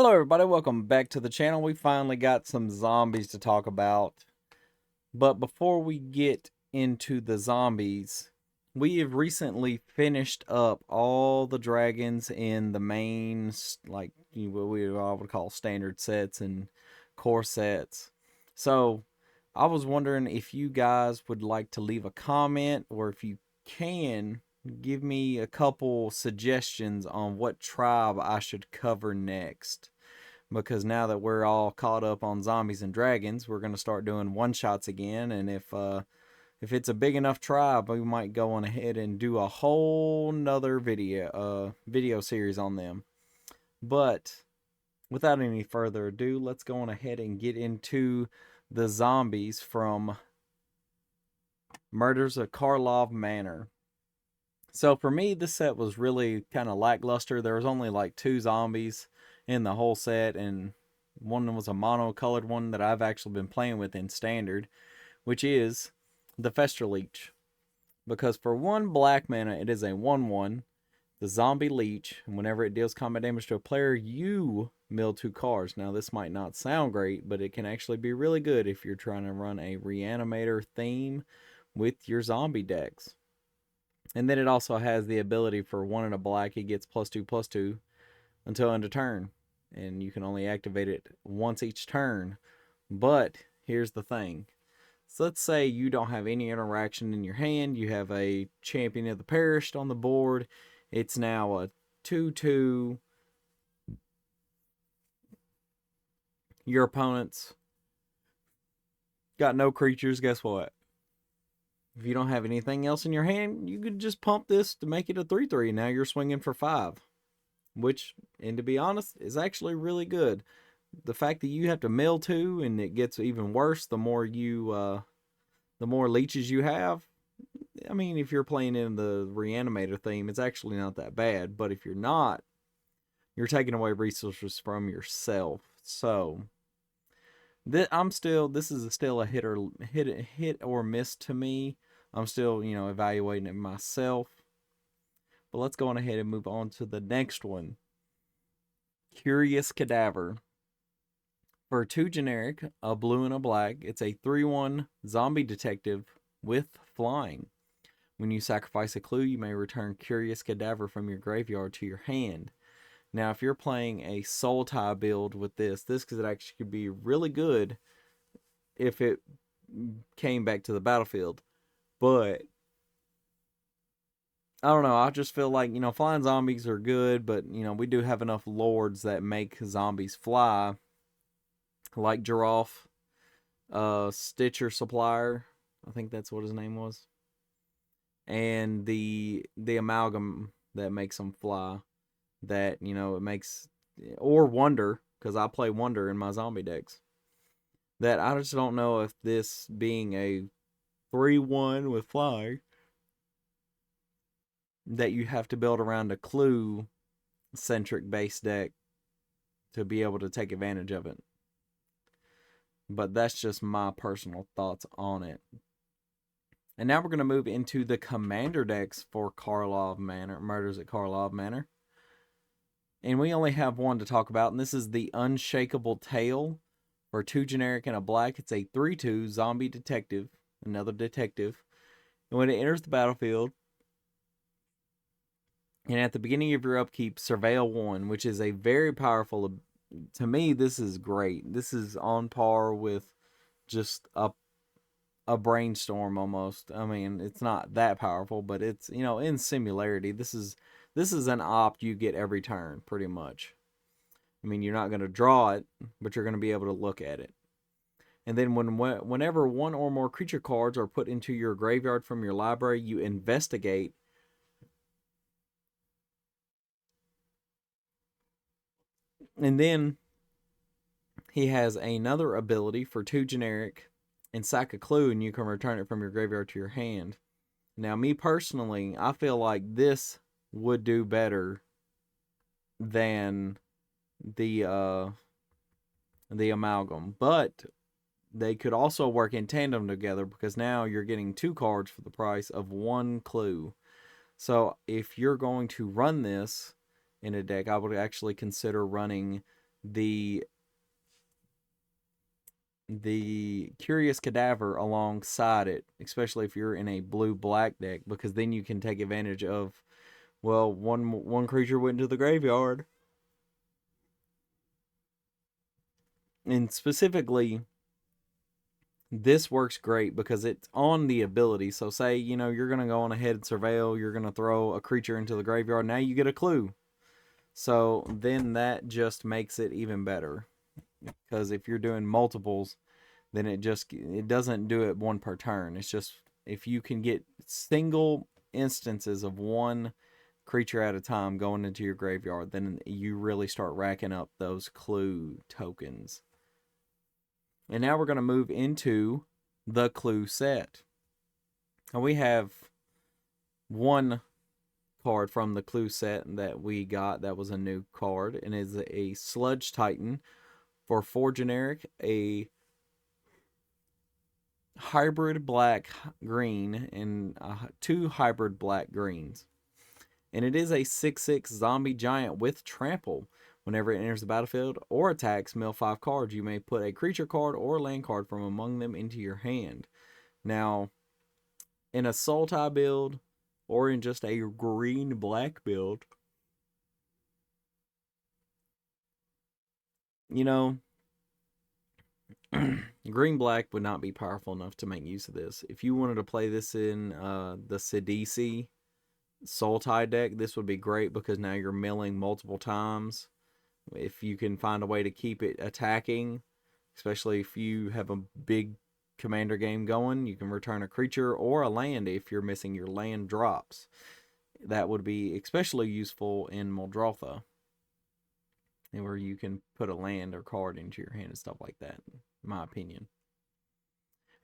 Hello everybody, welcome back to the channel. We finally got some zombies to talk about. But before we get into the zombies, we have recently finished up all the dragons in the main, like what we all would call standard sets and core sets. So I was wondering if you guys would like to leave a comment, or if you can, give me a couple suggestions on what tribe I should cover next. Because now that we're all caught up on zombies and dragons, we're going to start doing one shots again. And if it's a big enough tribe, we might go on ahead and do a whole nother video series on them. But without any further ado, let's go on ahead and get into the zombies from Murders at Karlov Manor. So for me, this set was really kind of lackluster. There was only like 2 zombies in the whole set, and one was a mono-colored one that I've actually been playing with in standard, which is the Fester Leech. Because for 1 black mana, it is a 1/1, the Zombie Leech, and whenever it deals combat damage to a player, you mill 2 cards. Now this might not sound great, but it can actually be really good if you're trying to run a Reanimator theme with your zombie decks. And then it also has the ability for 1 and a black, it gets +2/+2 until end of turn. And you can only activate it once each turn. But here's the thing. So let's say you don't have any interaction in your hand. You have a Champion of the Perished on the board. It's now a 2/2. Your opponent's got no creatures. Guess what? If you don't have anything else in your hand, you could just pump this to make it a 3/3. Now you're swinging for 5. Which, and to be honest, is actually really good. The fact that you have to mill 2, and it gets even worse the more leeches you have. I mean, if you're playing in the Reanimator theme, it's actually not that bad. But if you're not, you're taking away resources from yourself. So this is still a hit or miss to me. I'm still, evaluating it myself. But let's go on ahead and move on to the next one. Curious Cadaver. For 2 generic, a blue and a black, it's a 3/1 zombie detective with flying. When you sacrifice a clue, you may return Curious Cadaver from your graveyard to your hand. Now, if you're playing a soul tie build with this could actually be really good if it came back to the battlefield. But I don't know. I just feel like, flying zombies are good, but, we do have enough lords that make zombies fly. Like Giraffe, Stitcher Supplier. I think that's what his name was. And the Amalgam that makes them fly. That, it makes... Or Wonder, because I play Wonder in my zombie decks. That I just don't know if this being a 3/1 with fly, that you have to build around a clue centric base deck to be able to take advantage of it. But that's just my personal thoughts on it. And now we're going to move into the commander decks for Karlov Manor, Murders at Karlov Manor. And we only have one to talk about, and this is the Unshakable Tale. For 2 generic and a black, it's a 3/2 zombie detective, another detective. And when it enters the battlefield, and at the beginning of your upkeep, surveil 1, which is a very powerful... To me, this is great. This is on par with just a brainstorm almost. I mean, it's not that powerful, but it's, in similarity, this is an opt you get every turn, pretty much. I mean, you're not going to draw it, but you're going to be able to look at it. And then whenever 1 or more creature cards are put into your graveyard from your library, you investigate. And then he has another ability for 2 generic, and sack a clue, and you can return it from your graveyard to your hand. Now, me personally, I feel like this would do better than the Amalgam, but they could also work in tandem together, because now you're getting 2 cards for the price of 1 clue. So if you're going to run this in a deck, I would actually consider running the Curious Cadaver alongside it, especially if you're in a blue-black deck, because then you can take advantage of, well, one creature went to the graveyard. And specifically, this works great because it's on the ability. So say, you're going to go on ahead and surveil, you're going to throw a creature into the graveyard, now you get a clue. So then that just makes it even better. Because if you're doing multiples, then it doesn't do it one per turn. It's just, if you can get single instances of one creature at a time going into your graveyard, then you really start racking up those clue tokens. And now we're going to move into the clue set. And we have one card from the clue set that we got that was a new card, and is a Sludge Titan for 4 generic, a hybrid black green, and 2 hybrid black greens. And it is a 6/6 zombie giant with trample. Whenever it enters the battlefield or attacks, mill 5 cards. You may put a creature card or land card from among them into your hand. Now, in a Sultai build or in just a green-black build, green-black would not be powerful enough to make use of this. If you wanted to play this in the Sidisi Sultai deck, this would be great because now you're milling multiple times. If you can find a way to keep it attacking, especially if you have a big commander game going, you can return a creature or a land if you're missing your land drops. That would be especially useful in Muldrotha, where you can put a land or card into your hand and stuff like that, in my opinion.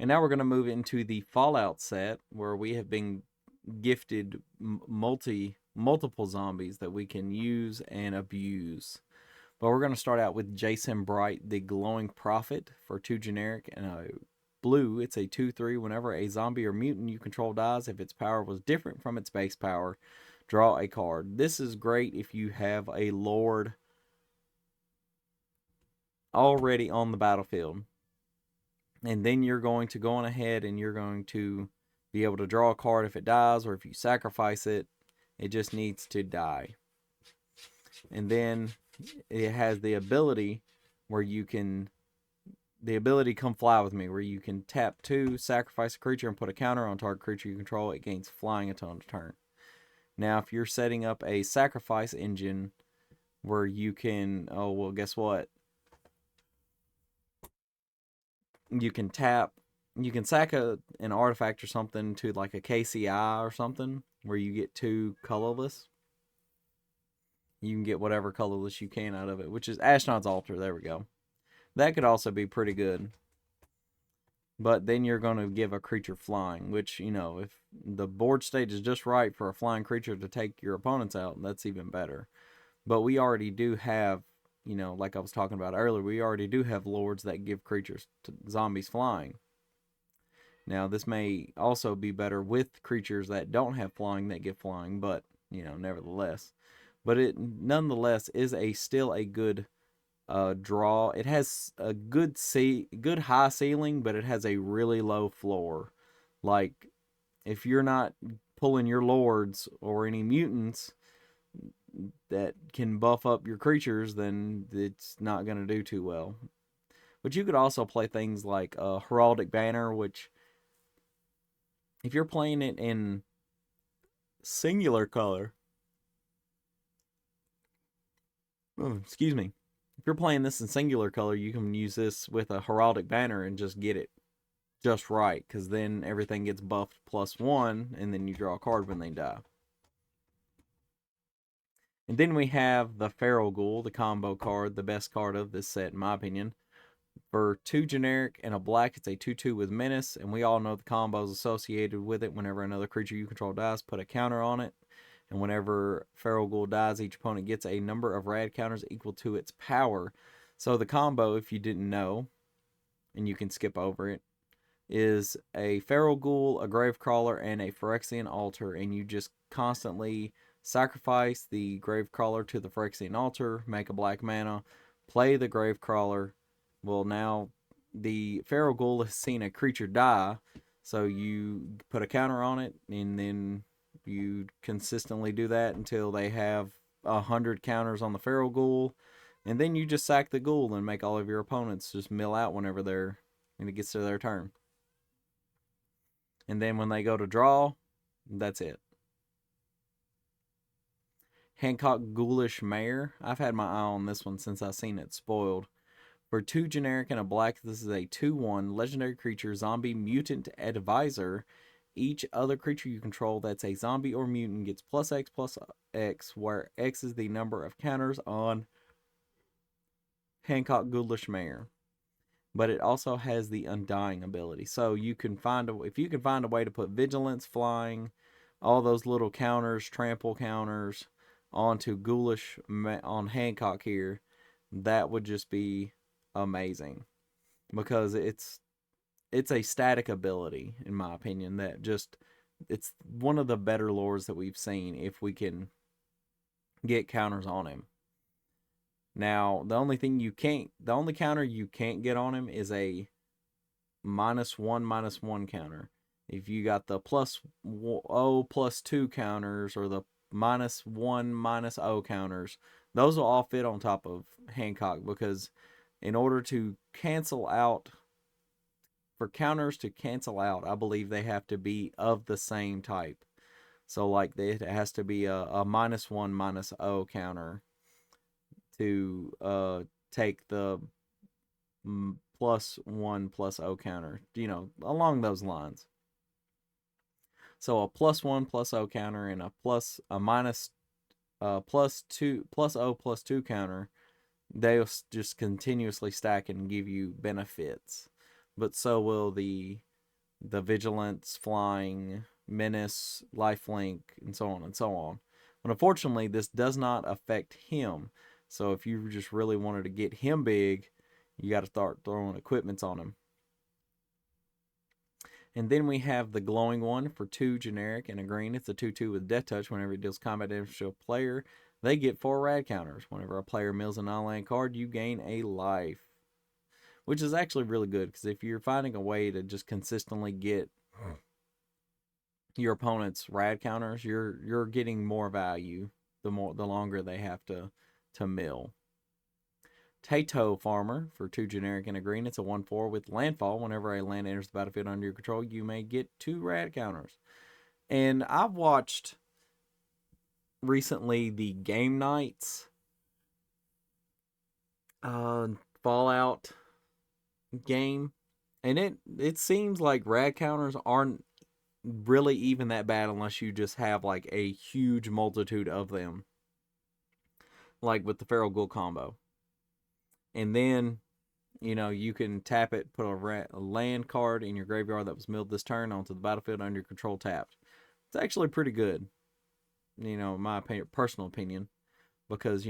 And now we're going to move into the Fallout set, where we have been gifted multiple zombies that we can use and abuse. But we're going to start out with Jason Bright, the Glowing Prophet, for 2 generic and a blue. It's a 2/3. Whenever a zombie or mutant you control dies, if its power was different from its base power, draw a card. This is great if you have a Lord already on the battlefield. And then you're going to go on ahead and you're going to be able to draw a card if it dies, or if you sacrifice it, it just needs to die. And then it has the ability where you can, Come Fly With Me, where you can tap 2, sacrifice a creature, and put a counter on target creature you control. It gains flying until end of turn. Now, if you're setting up a sacrifice engine where you can, guess what? You can sack an artifact or something to like a KCI or something, where you get 2 colorless. You can get whatever colorless you can out of it, which is Ashnod's Altar. There we go. That could also be pretty good. But then you're going to give a creature flying, which, if the board state is just right for a flying creature to take your opponents out, that's even better. But we already do have, like I was talking about earlier, we already do have lords that give zombies flying. Now, this may also be better with creatures that don't have flying that get flying, but, nevertheless. But it nonetheless is still a good draw. It has a good high ceiling, but it has a really low floor. Like, if you're not pulling your lords or any mutants that can buff up your creatures, then it's not going to do too well. But you could also play things like Heraldic Banner, which, if you're playing it in singular color, excuse me, if you're playing this in singular color, you can use this with a Heraldic Banner and just get it just right, because then everything gets buffed +1, and then you draw a card when they die. And then we have the Feral Ghoul, the combo card, the best card of this set, in my opinion. For 2 generic and a black, it's a 2/2 with Menace, and we all know the combos associated with it. Whenever another creature you control dies, put a counter on it. And whenever Feral Ghoul dies, each opponent gets a number of rad counters equal to its power. So the combo, if you didn't know, and you can skip over it, is a Feral Ghoul, a Gravecrawler, and a Phyrexian Altar, and you just constantly sacrifice the Gravecrawler to the Phyrexian Altar, make a black mana, play the Gravecrawler. Well, now the Feral Ghoul has seen a creature die, so you put a counter on it, and then you consistently do that until they have 100 counters on the Feral Ghoul, and then you just sack the Ghoul and make all of your opponents just mill out whenever and it gets to their turn. And then when they go to draw, that's it. Hancock Ghoulish Mare. I've had my eye on this one since I've seen it spoiled. For 2 generic and a black, this is a 2/1 legendary creature, zombie mutant advisor. Each other creature you control that's a zombie or mutant gets +X, where X is the number of counters on Hancock Ghoulish Mare. But it also has the Undying ability. So you can if you can find a way to put Vigilance, Flying, all those little counters, trample counters, onto Ghoulish on Hancock here, that would just be amazing, because it's a static ability, in my opinion, that just, it's one of the better lures that we've seen if we can get counters on him. Now, the only counter you can't get on him is a -1/-1 counter. If you got the +0/+2 counters, or the -1/-0 counters, those will all fit on top of Hancock, because in order to cancel out, for counters to cancel out, I believe they have to be of the same type. So like it has to be a -1/-0 counter to take the +1/+0 counter, along those lines. So a +1/+0 counter and a minus +0/+2 counter, they'll just continuously stack and give you benefits. But so will the Vigilance, Flying, Menace, Lifelink, and so on and so on. But unfortunately, this does not affect him. So if you just really wanted to get him big, you got to start throwing equipments on him. And then we have the glowing one for 2 generic and a green. It's a 2/2 with Death Touch. Whenever it deals combat damage to a player, they get 4 rad counters. Whenever a player mills a non-land card, you gain a life, which is actually really good, because if you're finding a way to just consistently get your opponent's rad counters, you're getting more value the longer they have to mill. Tato Farmer for 2 generic and a green. It's a 1/4 with landfall. Whenever a land enters the battlefield under your control, you may get 2 rad counters. And I've watched recently the Game Nights Fallout game, and it seems like rad counters aren't really even that bad unless you just have like a huge multitude of them, like with the Feral Ghoul combo. And then, you can tap it, put a land card in your graveyard that was milled this turn onto the battlefield under your control tapped. It's actually pretty good, in my personal opinion, because,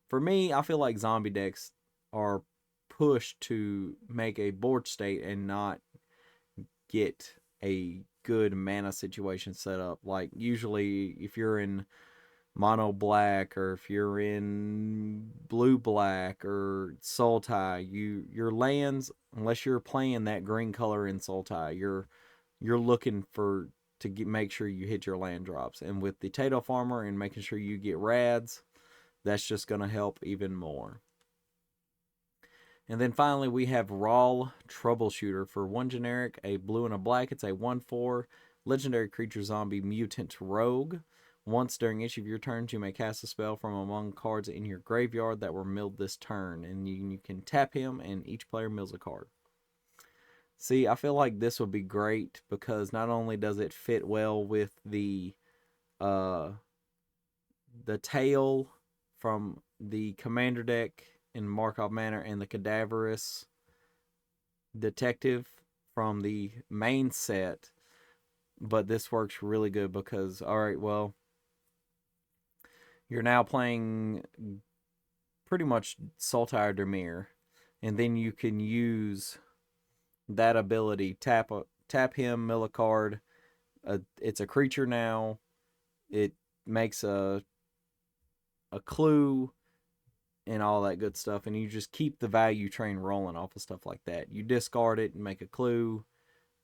for me, I feel like zombie decks are pushed to make a board state and not get a good mana situation set up. Like, usually, if you're in mono black, or if you're in blue black or Sultai, your lands, unless you're playing that green color in Sultai, you're looking to make sure you hit your land drops. And with the Tato Farmer and making sure you get rads, that's just going to help even more. And then finally, we have Raw Troubleshooter for 1 generic, a blue and a black. It's a 1/4 legendary creature zombie mutant rogue. Once during each of your turns, you may cast a spell from among cards in your graveyard that were milled this turn. And you can tap him, and each player mills a card. See, I feel like this would be great, because not only does it fit well with the tail from the Commander deck in Markov Manor, and the Cadaverous Detective from the main set, but this works really good because, alright, well, you're now playing pretty much Sultai Demir, and then you can use that ability, tap him, mill a card. It's a creature now. It makes a clue. and all that good stuff, and you just keep the value train rolling off of stuff like that. You discard it and make a clue,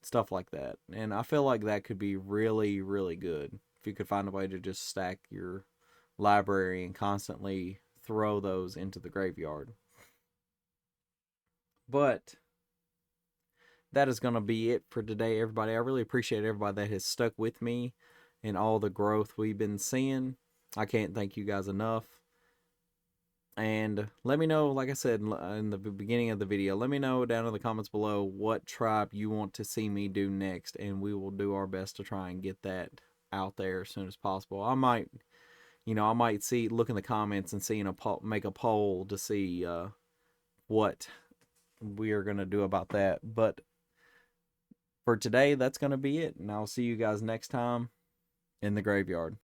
stuff like that. And I feel like that could be really, really good if you could find a way to just stack your library and constantly throw those into the graveyard. But that is going to be it for today, everybody. I really appreciate everybody that has stuck with me and all the growth we've been seeing. I can't thank you guys enough. And let me know, like I said in the beginning of the video, let me know down in the comments below what tribe you want to see me do next, and we will do our best to try and get that out there as soon as possible. I might see, look in the comments and make a poll to see what we are going to do about that. But for today, that's going to be it, and I'll see you guys next time in the graveyard.